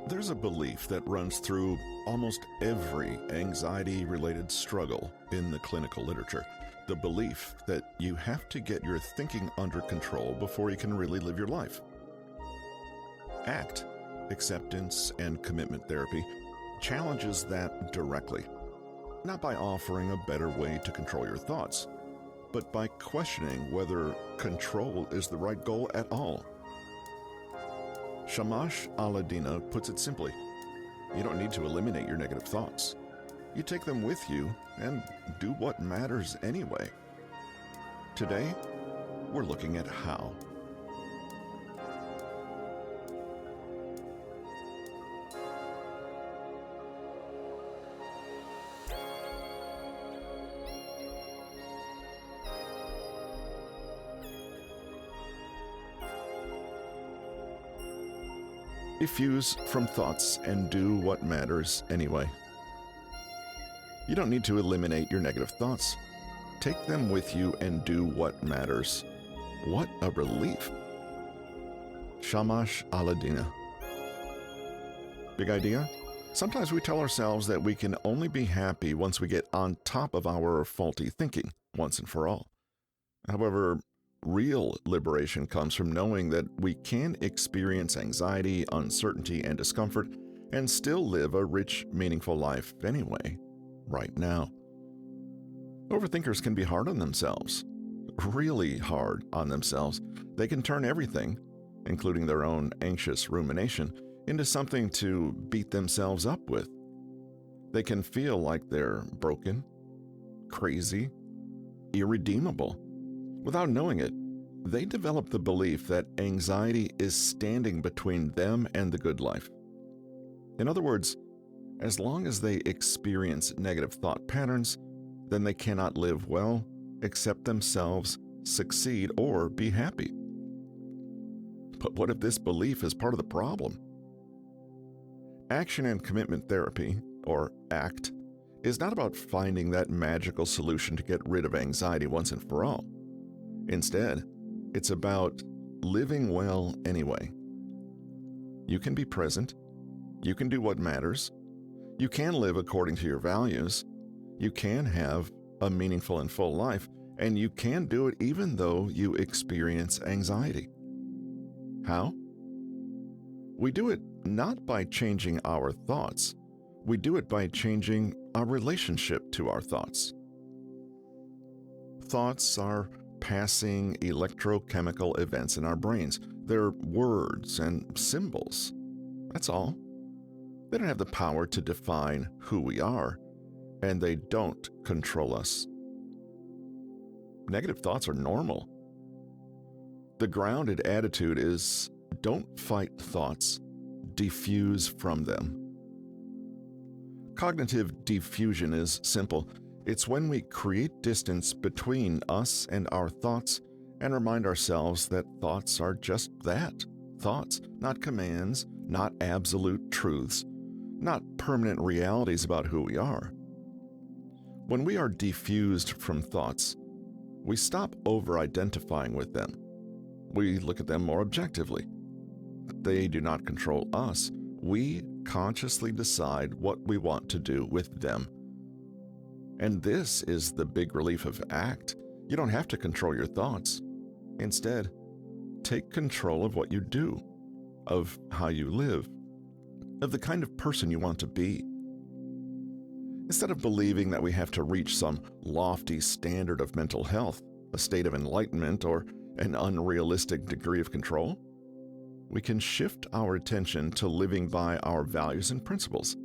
There's a belief that runs through almost every anxiety-related struggle in the clinical literature. The belief that you have to get your thinking under control before you can really live your life. ACT, acceptance and commitment therapy, challenges that directly. Not by offering a better way to control your thoughts, but by questioning whether control is the right goal at all. Shamash Aladina puts it simply, you don't need to eliminate your negative thoughts. You take them with you and do what matters anyway. Today, we're looking at how. Defuse from thoughts and do what matters anyway. You don't need to eliminate your negative thoughts. Take them with you and do what matters. What a relief. Shamash Aladina. Big idea? Sometimes we tell ourselves that we can only be happy once we get on top of our faulty thinking, once and for all. However, real liberation comes from knowing that we can experience anxiety, uncertainty, and discomfort and still live a rich, meaningful life anyway, right now. Overthinkers can be hard on themselves, really hard on themselves. They can turn everything, including their own anxious rumination, into something to beat themselves up with. They can feel like they're broken, crazy, irredeemable. Without knowing it, they develop the belief that anxiety is standing between them and the good life. In other words, as long as they experience negative thought patterns, then they cannot live well, accept themselves, succeed, or be happy. But what if this belief is part of the problem? Action and commitment therapy, or ACT, is not about finding that magical solution to get rid of anxiety once and for all. Instead, it's about living well anyway. You can be present. You can do what matters. You can live according to your values. You can have a meaningful and full life, and you can do it even though you experience anxiety. How? We do it not by changing our thoughts. We do it by changing our relationship to our thoughts. Thoughts are passing electrochemical events in our brains. They're words and symbols. That's all. They don't have the power to define who we are, and they don't control us. Negative thoughts are normal. The grounded attitude is, don't fight thoughts, defuse from them. Cognitive diffusion is simple. It's when we create distance between us and our thoughts and remind ourselves that thoughts are just that, thoughts, not commands, not absolute truths, not permanent realities about who we are. When we are defused from thoughts, we stop over-identifying with them. We look at them more objectively. They do not control us. We consciously decide what we want to do with them. And this is the big relief of ACT. You don't have to control your thoughts. Instead, take control of what you do, of how you live, of the kind of person you want to be. Instead of believing that we have to reach some lofty standard of mental health, a state of enlightenment, or an unrealistic degree of control, we can shift our attention to living by our values and principles.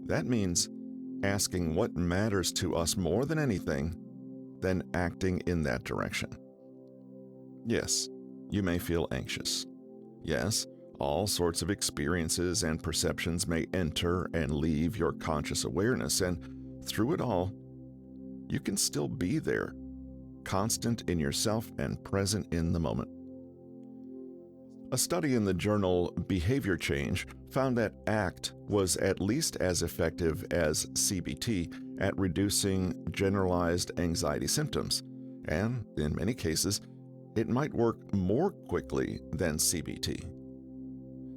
That means asking what matters to us more than anything, then acting in that direction. Yes, you may feel anxious. Yes, all sorts of experiences and perceptions may enter and leave your conscious awareness, and through it all, you can still be there, constant in yourself and present in the moment. A study in the journal Behaviour Change found that ACT was at least as effective as CBT at reducing generalized anxiety symptoms, and in many cases, it might work more quickly than CBT.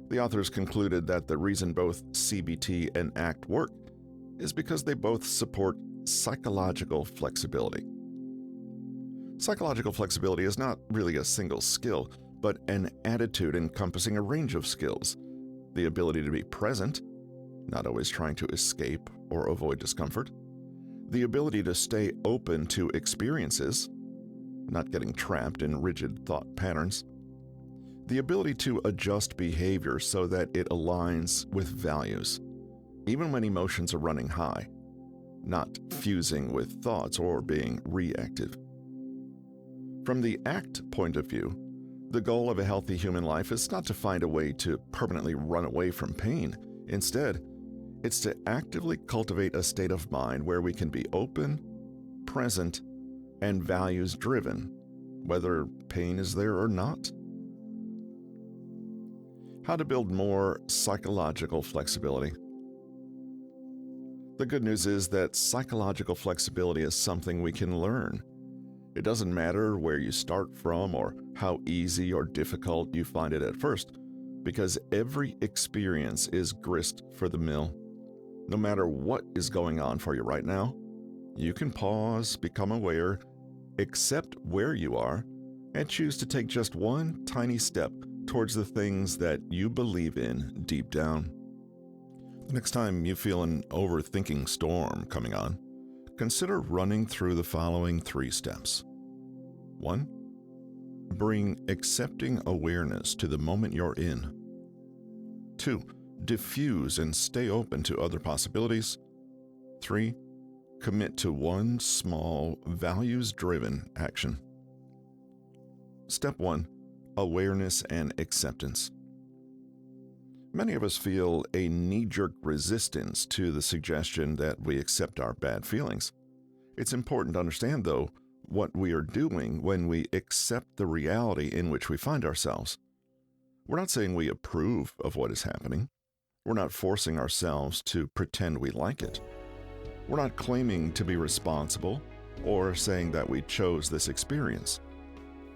The authors concluded that the reason both CBT and ACT work is because they both support psychological flexibility. Psychological flexibility is not really a single skill, but an attitude encompassing a range of skills. The ability to be present, not always trying to escape or avoid discomfort. The ability to stay open to experiences, not getting trapped in rigid thought patterns. The ability to adjust behavior so that it aligns with values, even when emotions are running high, not fusing with thoughts or being reactive. From the ACT point of view, the goal of a healthy human life is not to find a way to permanently run away from pain. Instead, it's to actively cultivate a state of mind where we can be open, present, and values-driven, whether pain is there or not. How to build more psychological flexibility. The good news is that psychological flexibility is something we can learn. It doesn't matter where you start from or how easy or difficult you find it at first, because every experience is grist for the mill. No matter what is going on for you right now, you can pause, become aware, accept where you are, and choose to take just one tiny step towards the things that you believe in deep down. The next time you feel an overthinking storm coming on, consider running through the following 3 steps. 1. Bring accepting awareness to the moment you're in. 2. Diffuse and stay open to other possibilities. 3. Commit to one small, values-driven action. Step 1. Awareness and acceptance. Many of us feel a knee-jerk resistance to the suggestion that we accept our bad feelings. It's important to understand, though, what we are doing when we accept the reality in which we find ourselves. We're not saying we approve of what is happening. We're not forcing ourselves to pretend we like it. We're not claiming to be responsible or saying that we chose this experience.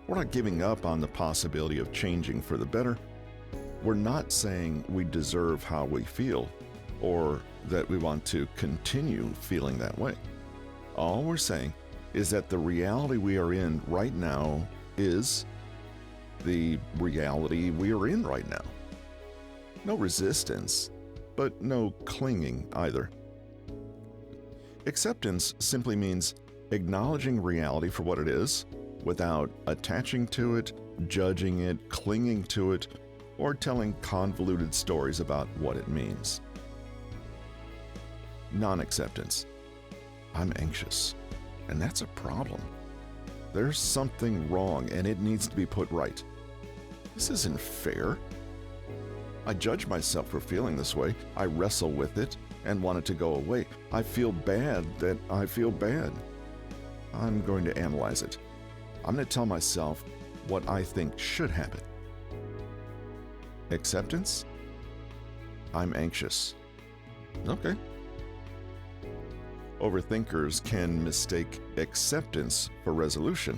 We're not giving up on the possibility of changing for the better. We're not saying we deserve how we feel or that we want to continue feeling that way. All we're saying is that the reality we are in right now is the reality we are in right now. No resistance, but no clinging either. Acceptance simply means acknowledging reality for what it is without attaching to it, judging it, clinging to it, or telling convoluted stories about what it means. Non-acceptance. I'm anxious, and that's a problem. There's something wrong, and it needs to be put right. This isn't fair. I judge myself for feeling this way. I wrestle with it and want it to go away. I feel bad that I feel bad. I'm going to analyze it. I'm going to tell myself what I think should happen. Acceptance? I'm anxious. Okay. Overthinkers can mistake acceptance for resolution.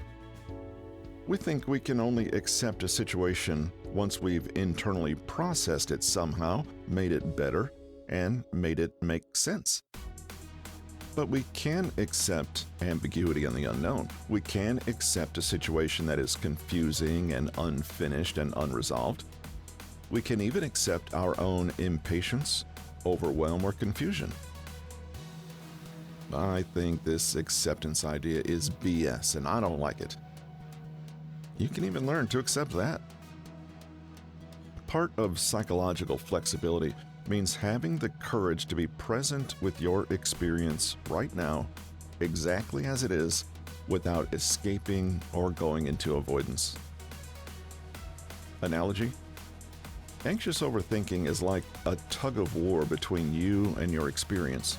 We think we can only accept a situation once we've internally processed it somehow, made it better, and made it make sense. But we can accept ambiguity and the unknown. We can accept a situation that is confusing and unfinished and unresolved. We can even accept our own impatience, overwhelm, or confusion. I think this acceptance idea is BS, and I don't like it. You can even learn to accept that. Part of psychological flexibility means having the courage to be present with your experience right now, exactly as it is, without escaping or going into avoidance. Analogy? Anxious overthinking is like a tug of war between you and your experience.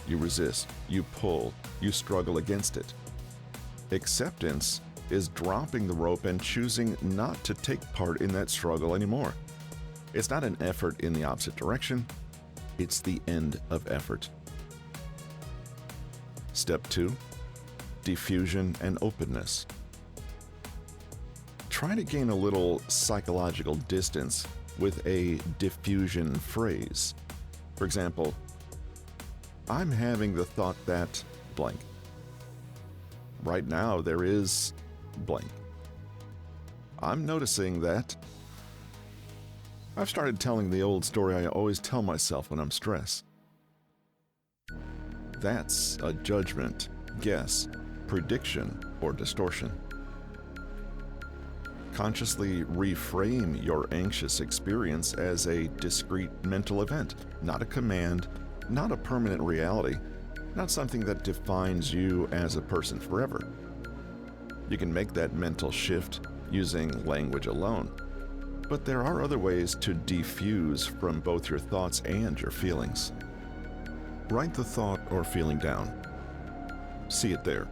You resist, you pull, you struggle against it. Acceptance is dropping the rope and choosing not to take part in that struggle anymore. It's not an effort in the opposite direction, it's the end of effort. Step 2. Diffusion and openness. Try to gain a little psychological distance with a diffusion phrase. For example, I'm having the thought that blank. Right now there is blank. I'm noticing that. I've started telling the old story I always tell myself when I'm stressed. That's a judgment, guess, prediction, or distortion. Consciously reframe your anxious experience as a discrete mental event, not a command, not a permanent reality, not something that defines you as a person forever. You can make that mental shift using language alone, but there are other ways to defuse from both your thoughts and your feelings. Write the thought or feeling down. See it there,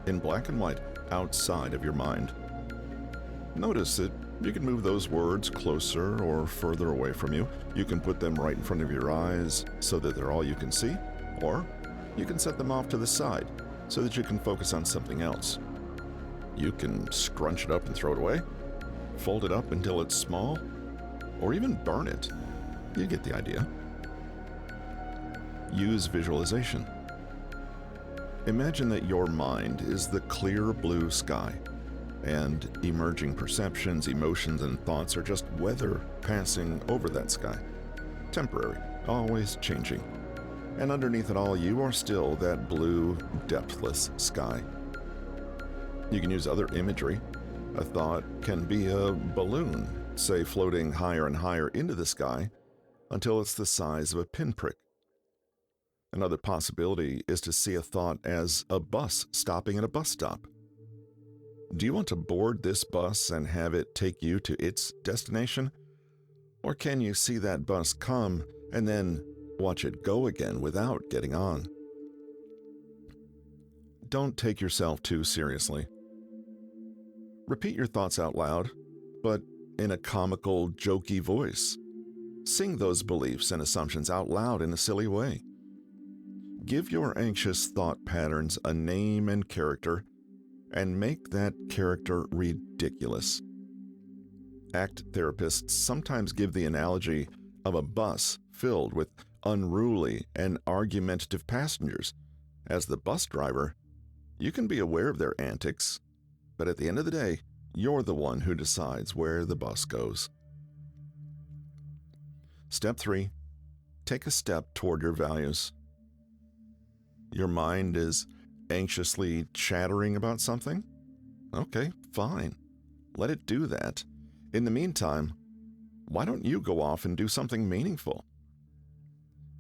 in black and white, outside of your mind. Notice that you can move those words closer or further away from you. You can put them right in front of your eyes so that they're all you can see, or you can set them off to the side so that you can focus on something else. You can scrunch it up and throw it away, fold it up until it's small, or even burn it. You get the idea. Use visualization. Imagine that your mind is the clear blue sky, and emerging perceptions, emotions, and thoughts are just weather passing over that sky. Temporary, always changing. And underneath it all, you are still that blue, depthless sky. You can use other imagery. A thought can be a balloon, say floating higher and higher into the sky until it's the size of a pinprick. Another possibility is to see a thought as a bus stopping at a bus stop. Do you want to board this bus and have it take you to its destination? Or can you see that bus come and then watch it go again without getting on? Don't take yourself too seriously. Repeat your thoughts out loud, but in a comical, jokey voice. Sing those beliefs and assumptions out loud in a silly way. Give your anxious thought patterns a name and character, and make that character ridiculous. ACT therapists sometimes give the analogy of a bus filled with unruly and argumentative passengers. As the bus driver, you can be aware of their antics, but at the end of the day, you're the one who decides where the bus goes. Step 3. Take a step toward your values. Your mind is anxiously chattering about something? Okay, fine. Let it do that. In the meantime, why don't you go off and do something meaningful?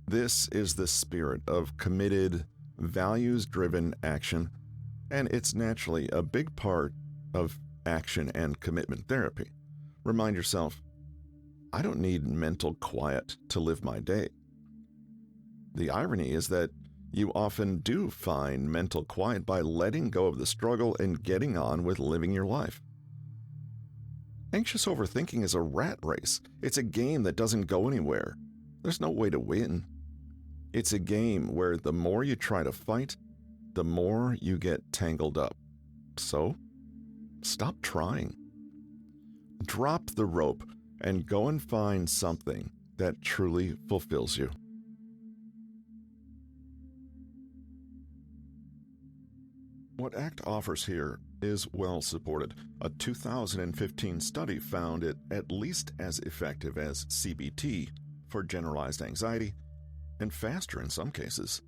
This is the spirit of committed, values-driven action, and it's naturally a big part of action and commitment therapy. Remind yourself, I don't need mental quiet to live my day. The irony is that you often do find mental quiet by letting go of the struggle and getting on with living your life. Anxious overthinking is a rat race. It's a game that doesn't go anywhere. There's no way to win. It's a game where the more you try to fight, the more you get tangled up. So, stop trying. Drop the rope and go and find something that truly fulfills you. What ACT offers here is well supported. A 2015 study found it at least as effective as CBT for generalized anxiety, and faster in some cases.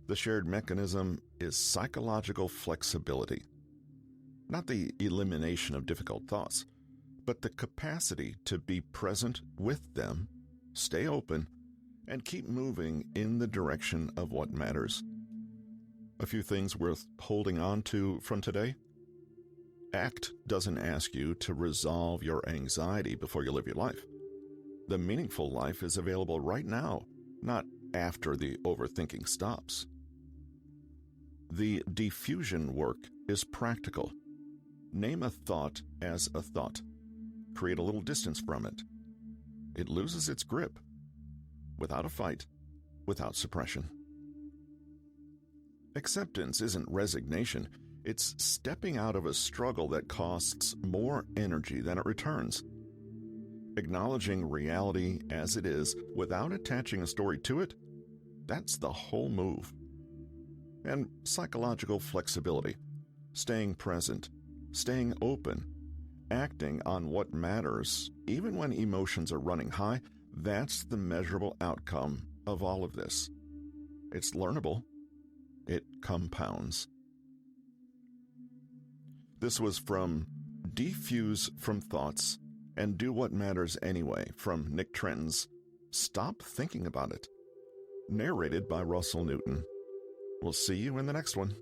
The shared mechanism is psychological flexibility. Not the elimination of difficult thoughts, but the capacity to be present with them, stay open, and keep moving in the direction of what matters. A few things worth holding on to from today. ACT doesn't ask you to resolve your anxiety before you live your life. The meaningful life is available right now, not after the overthinking stops. The diffusion work is practical. Name a thought as a thought. Create a little distance from it. It loses its grip. Without a fight, without suppression. Acceptance isn't resignation. It's stepping out of a struggle that costs more energy than it returns. Acknowledging reality as it is without attaching a story to it, that's the whole move. And psychological flexibility, staying present, staying open, acting on what matters, even when emotions are running high, that's the measurable outcome of all of this. It's learnable. It compounds. This was from Defuse from Thoughts and Do What Matters Anyway from Nick Trenton's Stop Thinking About It, narrated by Russell Newton. We'll see you in the next one.